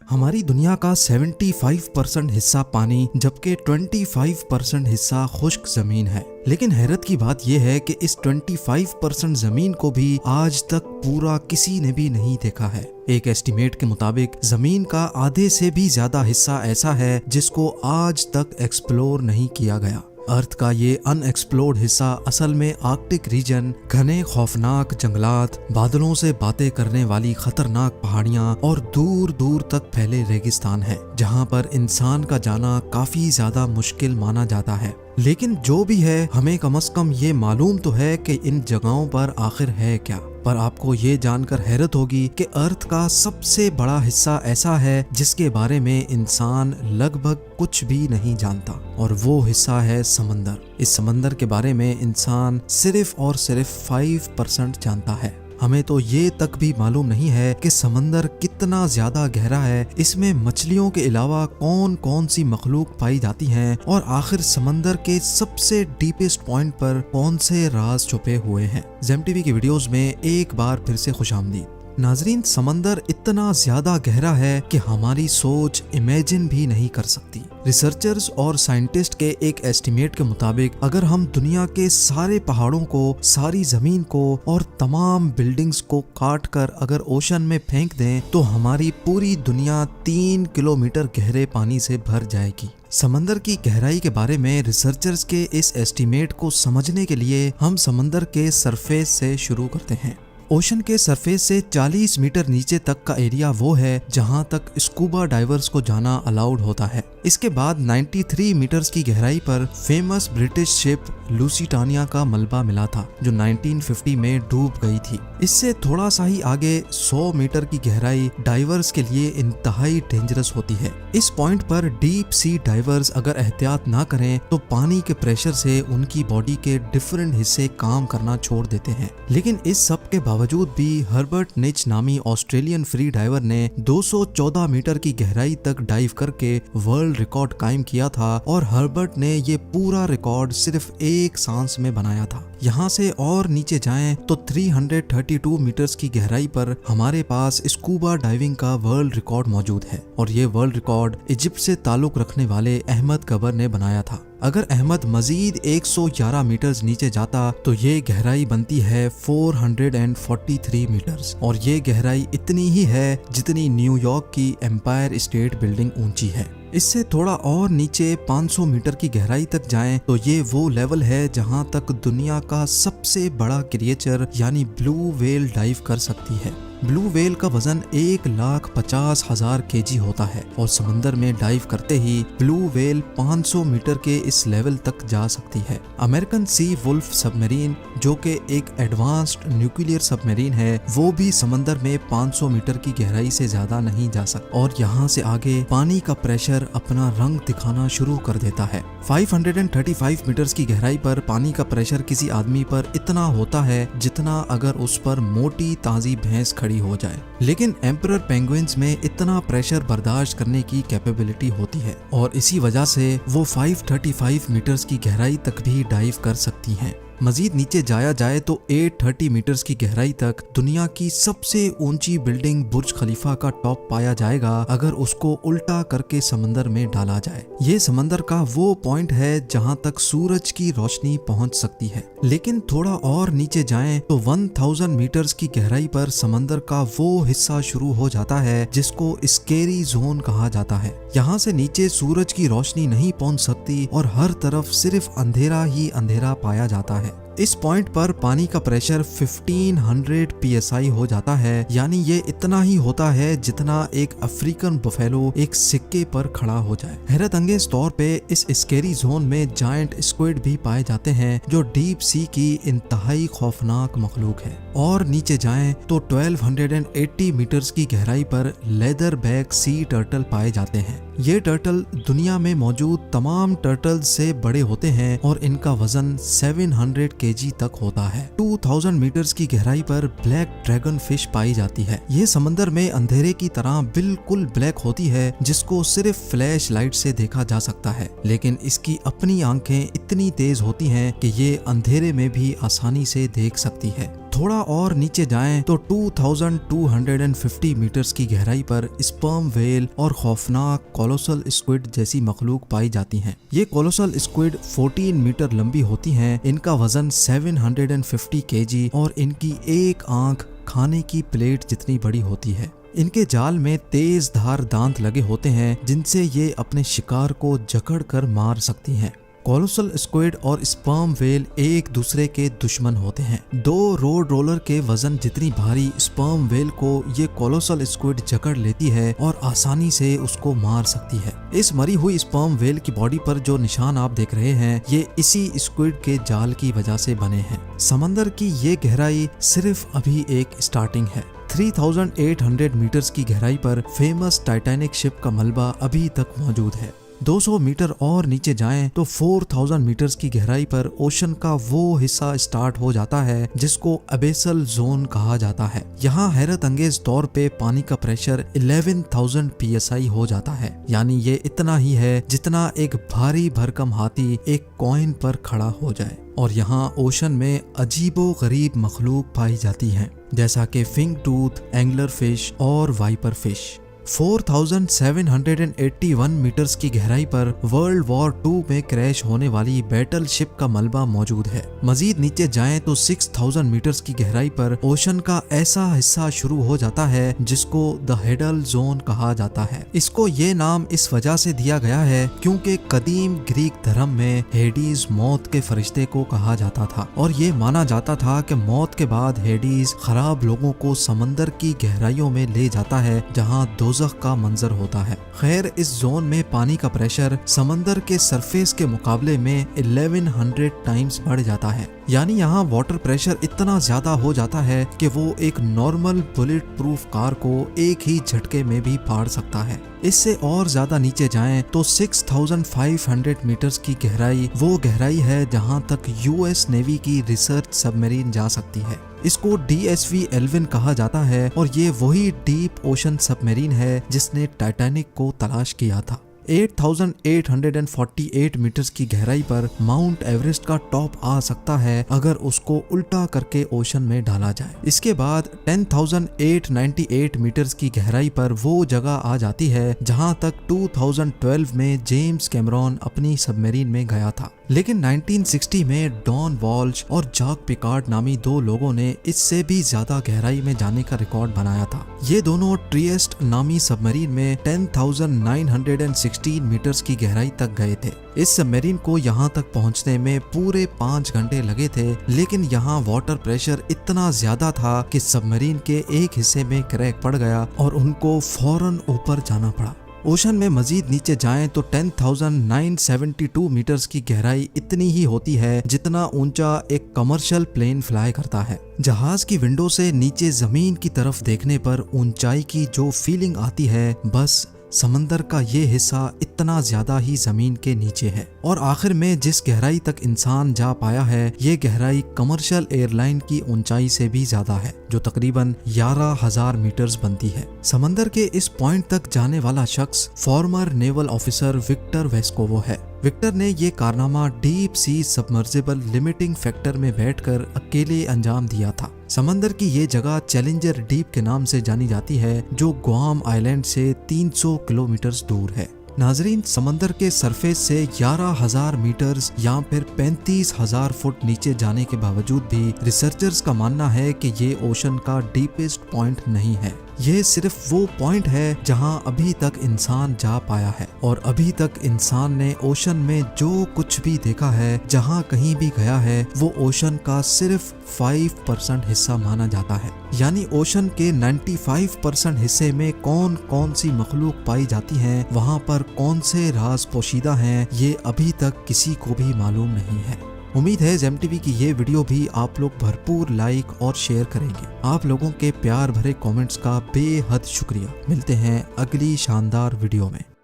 हमारी दुनिया का 75% हिस्सा पानी जबकि 25% हिस्सा खुश्क जमीन है। लेकिन हैरत की बात यह है कि इस 25% जमीन को भी आज तक पूरा किसी ने भी नहीं देखा है। एक एस्टीमेट के मुताबिक जमीन का आधे से भी ज्यादा हिस्सा ऐसा है जिसको आज तक एक्सप्लोर नहीं किया गया। अर्थ का ये अनएक्सप्लोर्ड हिस्सा असल में आर्कटिक रीजन, घने खौफनाक जंगलात, बादलों से बातें करने वाली खतरनाक पहाड़ियां और दूर दूर तक फैले रेगिस्तान है, जहां पर इंसान का जाना काफी ज्यादा मुश्किल माना जाता है। लेकिन जो भी है, हमें कम से कम ये मालूम तो है कि इन जगहों पर आखिर है क्या। पर आपको ये जानकर हैरत होगी कि अर्थ का सबसे बड़ा हिस्सा ऐसा है जिसके बारे में इंसान लगभग कुछ भी नहीं जानता, और वो हिस्सा है समंदर। इस समंदर के बारे में इंसान सिर्फ और सिर्फ 5% जानता है। हमें तो ये तक भी मालूम नहीं है कि समंदर कितना ज्यादा गहरा है, इसमें मछलियों के अलावा कौन कौन सी मखलूक पाई जाती हैं, और आखिर समंदर के सबसे डीपेस्ट पॉइंट पर कौन से राज छुपे हुए हैं। जेम टीवी की वीडियोस में एक बार फिर से खुशामदीद। नाजरीन, समंदर इतना ज्यादा गहरा है कि हमारी सोच इमेजिन भी नहीं कर सकती। रिसर्चर्स और साइंटिस्ट के एक एस्टीमेट के मुताबिक अगर हम दुनिया के सारे पहाड़ों को, सारी जमीन को और तमाम बिल्डिंग्स को काट कर अगर ओशन में फेंक दें तो हमारी पूरी दुनिया 3 किलोमीटर गहरे पानी से भर जाएगी। समंदर की गहराई के बारे में रिसर्चर्स के इस एस्टीमेट को समझने के लिए हम समंदर के सरफेस से शुरू करते हैं। ओशन के सरफेस से 40 मीटर नीचे तक का एरिया वो है जहां तक स्कूबा डाइवर्स को जाना अलाउड होता है। इसके बाद 93 मीटर्स की गहराई पर फेमस ब्रिटिश शिप लूसिटानिया का मलबा मिला था, जो 1950 में डूब गई थी। इससे थोड़ा सा ही आगे 100 मीटर की गहराई डाइवर्स के लिए इंतहाई डेंजरस होती है। इस पॉइंट पर डीप सी डाइवर्स अगर एहतियात ना करें तो पानी के प्रेशर से उनकी बॉडी के डिफरेंट हिस्से काम करना छोड़ देते हैं। लेकिन इस सब के बावजूद भी हर्बर्ट निच नामी ऑस्ट्रेलियन फ्री डाइवर ने 214 मीटर की गहराई तक डाइव करके वर्ल्ड रिकॉर्ड कायम किया था, और हर्बर्ट ने ये पूरा रिकॉर्ड सिर्फ एक सांस में बनाया था। यहाँ से और नीचे जाएं तो 332 मीटर्स की गहराई पर हमारे पास स्कूबा डाइविंग का वर्ल्ड रिकॉर्ड मौजूद है, और ये वर्ल्ड रिकॉर्ड इजिप्ट से ताल्लुक रखने वाले अहमद गबर ने बनाया था। अगर अहमद मजीद 111 मीटर्स नीचे जाता तो ये गहराई बनती है 443 मीटर्स, और ये गहराई इतनी ही है जितनी न्यूयॉर्क की एम्पायर स्टेट बिल्डिंग ऊंची है। इससे थोड़ा और नीचे 500 मीटर की गहराई तक जाएं तो ये वो लेवल है जहां तक दुनिया का सबसे बड़ा क्रिएचर यानी ब्लू व्हेल डाइव कर सकती है। ब्लू व्हेल का वजन 1,50,000 kg होता है, और समंदर में डाइव करते ही ब्लू व्हेल 500 मीटर के इस लेवल तक जा सकती है। अमेरिकन सी वुल्फ सबमरीन, जो कि एक एडवांस्ड न्यूक्लियर सबमरीन है, वो भी समंदर में 500 मीटर की गहराई से ज्यादा नहीं जा सकता, और यहाँ से आगे पानी का प्रेशर अपना रंग दिखाना शुरू कर देता है। 535 मीटर्स की गहराई पर पानी का प्रेशर किसी आदमी पर इतना होता है जितना अगर उस पर मोटी ताजी भैंस खड़ी हो जाए। लेकिन एम्परर पेंगुइन्स में इतना प्रेशर बर्दाश्त करने की कैपेबिलिटी होती है, और इसी वजह से वो 535 मीटर्स की गहराई तक भी डाइव कर सकती हैं। मजीद नीचे जाया जाए तो 830 मीटर्स की गहराई तक दुनिया की सबसे ऊंची बिल्डिंग बुर्ज खलीफा का टॉप पाया जाएगा अगर उसको उल्टा करके समंदर में डाला जाए। ये समंदर का वो पॉइंट है जहां तक सूरज की रोशनी पहुंच सकती है। लेकिन थोड़ा और नीचे जाएं तो 1000 मीटर्स की गहराई पर समंदर का वो हिस्सा शुरू हो जाता है जिसको स्केरी जोन कहा जाता है। यहाँ से नीचे सूरज की रोशनी नहीं पहुंच सकती और हर तरफ सिर्फ अंधेरा ही अंधेरा पाया जाता है। इस पॉइंट पर पानी का प्रेशर 1500 psi हो जाता है, यानी ये इतना ही होता है जितना एक अफ्रीकन बफेलो एक सिक्के पर खड़ा हो जाए। हैरत अंगेज तौर पे इस स्केरी जोन में जायंट स्क्विड भी पाए जाते हैं, जो डीप सी की इंतहाई खौफनाक मखलूक है। और नीचे जाएं तो 1280 मीटर्स की गहराई पर लेदर बैक सी टर्टल पाए जाते हैं। ये टर्टल दुनिया में मौजूद तमाम टर्टल से बड़े होते हैं, और इनका वजन 700 kg तक होता है। 2000 मीटर्स की गहराई पर ब्लैक ड्रैगन फिश पाई जाती है। ये समंदर में अंधेरे की तरह बिल्कुल ब्लैक होती है, जिसको सिर्फ फ्लैश लाइट से देखा जा सकता है, लेकिन इसकी अपनी आंखें इतनी तेज होती हैं कि ये अंधेरे में भी आसानी से देख सकती है। थोड़ा और नीचे जाएं तो 2250 मीटर्स की गहराई पर स्पर्म व्हेल और खौफनाक कोलोसल स्क्विड जैसी मखलूक पाई जाती हैं। ये कोलोसल स्क्विड 14 मीटर लंबी होती हैं। इनका वजन 750 केजी और इनकी एक आंख खाने की प्लेट जितनी बड़ी होती है। इनके जाल में तेज धार दांत लगे होते हैं जिनसे ये अपने शिकार को जकड़ कर मार सकती हैं। कोलोसल स्क्विड और स्पर्म व्हेल एक दूसरे के दुश्मन होते हैं। 2 रोड रोलर के वजन जितनी भारी स्पर्म व्हेल को ये कोलोसल स्क्विड जकड़ लेती है और आसानी से उसको मार सकती है। इस मरी हुई स्पर्म व्हेल की बॉडी पर जो निशान आप देख रहे हैं ये इसी स्क्विड के जाल की वजह से बने हैं। समंदर की ये गहराई सिर्फ अभी एक स्टार्टिंग है। 3800 मीटर्स की गहराई पर फेमस टाइटैनिक शिप का मलबा अभी तक मौजूद है। 200 मीटर और नीचे जाएं तो 4000 मीटर्स की गहराई पर ओशन का वो हिस्सा स्टार्ट हो जाता है जिसको अबेसल जोन कहा जाता है। यहाँ हैरत अंगेज तौर पे पानी का प्रेशर 11,000 psi हो जाता है। यानी ये इतना ही है जितना एक भारी भरकम हाथी एक कॉइन पर खड़ा हो जाए। और यहाँ ओशन में अजीबो गरीब मखलूक पाई जाती हैं जैसा कि फिंग टूथ, एंगलर फिश और वाइपर फिश। 4781 मीटर्स की गहराई पर वर्ल्ड वॉर 2 में क्रैश होने वाली बैटल शिप का मलबा मौजूद है। मजीद नीचे जाएं तो 6000 मीटर्स की गहराई पर ओशन का ऐसा हिस्सा शुरू हो जाता है जिसको द हेडल जोन कहा जाता है। इसको ये नाम इस वजह से दिया गया है क्योंकि कदीम ग्रीक धर्म में हेडीज मौत के फरिश्ते को कहा जाता था और ये माना जाता था कि मौत के बाद हेडीज खराब लोगों को समंदर की गहराइयों में ले जाता है जहाँ का मंजर होता है। खैर इस जोन में पानी का प्रेशर समंदर के सरफेस के मुकाबले में 1100 टाइम्स बढ़ जाता है। यानी यहाँ वाटर प्रेशर इतना ज्यादा हो जाता है कि वो एक नॉर्मल बुलेट प्रूफ कार को एक ही झटके में भी फाड़ सकता है। इससे और ज्यादा नीचे जाएं तो 6500 मीटर्स की गहराई वो गहराई है जहाँ तक यूएस नेवी की रिसर्च सबमरीन जा सकती है। इसको DSV एल्विन कहा जाता है और ये वही डीप ओशन सबमरीन है जिसने टाइटैनिक को तलाश किया था। 8848 मीटर्स की गहराई पर माउंट एवरेस्ट का टॉप आ सकता है अगर उसको उल्टा करके ओशन में डाला जाए। इसके बाद 10898 मीटर्स की गहराई पर वो जगह आ जाती है जहां तक 2012 में जेम्स कैमरॉन अपनी सबमरीन में गया था। लेकिन 1960 में डॉन वॉल्श और जाक पिकार्ड नामी 2 लोगों ने इससे भी ज्यादा गहराई में जाने का रिकॉर्ड बनाया था। ये दोनों ट्रिएस्ट नामी सबमरीन में 10,916 मीटर्स की गहराई तक गए थे। इस सबमरीन को यहाँ तक पहुँचने में पूरे 5 घंटे लगे थे, लेकिन यहाँ वाटर प्रेशर इतना ज्यादा था कि सबमरीन के एक हिस्से में क्रैक पड़ गया और उनको फौरन ऊपर जाना पड़ा। ओशन में मजीद नीचे जाएं तो 10,972 मीटर्स की गहराई इतनी ही होती है जितना ऊंचा एक कमर्शियल प्लेन फ्लाई करता है। जहाज की विंडो से नीचे जमीन की तरफ देखने पर ऊंचाई की जो फीलिंग आती है, बस समंदर का ये हिस्सा इतना ज्यादा ही जमीन के नीचे है। और आखिर में जिस गहराई तक इंसान जा पाया है, ये गहराई कमर्शियल एयरलाइन की ऊंचाई से भी ज्यादा है, जो तकरीबन 11,000 मीटर्स बनती है। समंदर के इस पॉइंट तक जाने वाला शख्स former naval officer Victor Vescovo है। विक्टर ने ये कारनामा deep sea submersible limiting factor में बैठकर अकेले अंजाम दिया था। समंदर की ये जगह चैलेंजर डीप के नाम से जानी जाती है, जो गुआम आइलैंड से 300 किलोमीटर दूर है। नाजरीन, समंदर के सरफेस से 11,000 मीटर्स या फिर 35,000 फुट नीचे जाने के बावजूद भी रिसर्चर्स का मानना है कि ये ओशन का डीपेस्ट पॉइंट नहीं है। ये सिर्फ वो पॉइंट है जहां अभी तक इंसान जा पाया है, और अभी तक इंसान ने ओशन में जो कुछ भी देखा है, जहां कहीं भी गया है, वो ओशन का सिर्फ 5% हिस्सा माना जाता है। यानी ओशन के 95% हिस्से में कौन कौन सी मखलूक पाई जाती हैं, वहां पर कौन से राज पोशीदा हैं, ये अभी तक किसी को भी मालूम नहीं है। उम्मीद है ZEM की ये वीडियो भी आप लोग भरपूर लाइक और शेयर करेंगे। आप लोगों के प्यार भरे कमेंट्स का बेहद शुक्रिया। मिलते हैं अगली शानदार वीडियो में।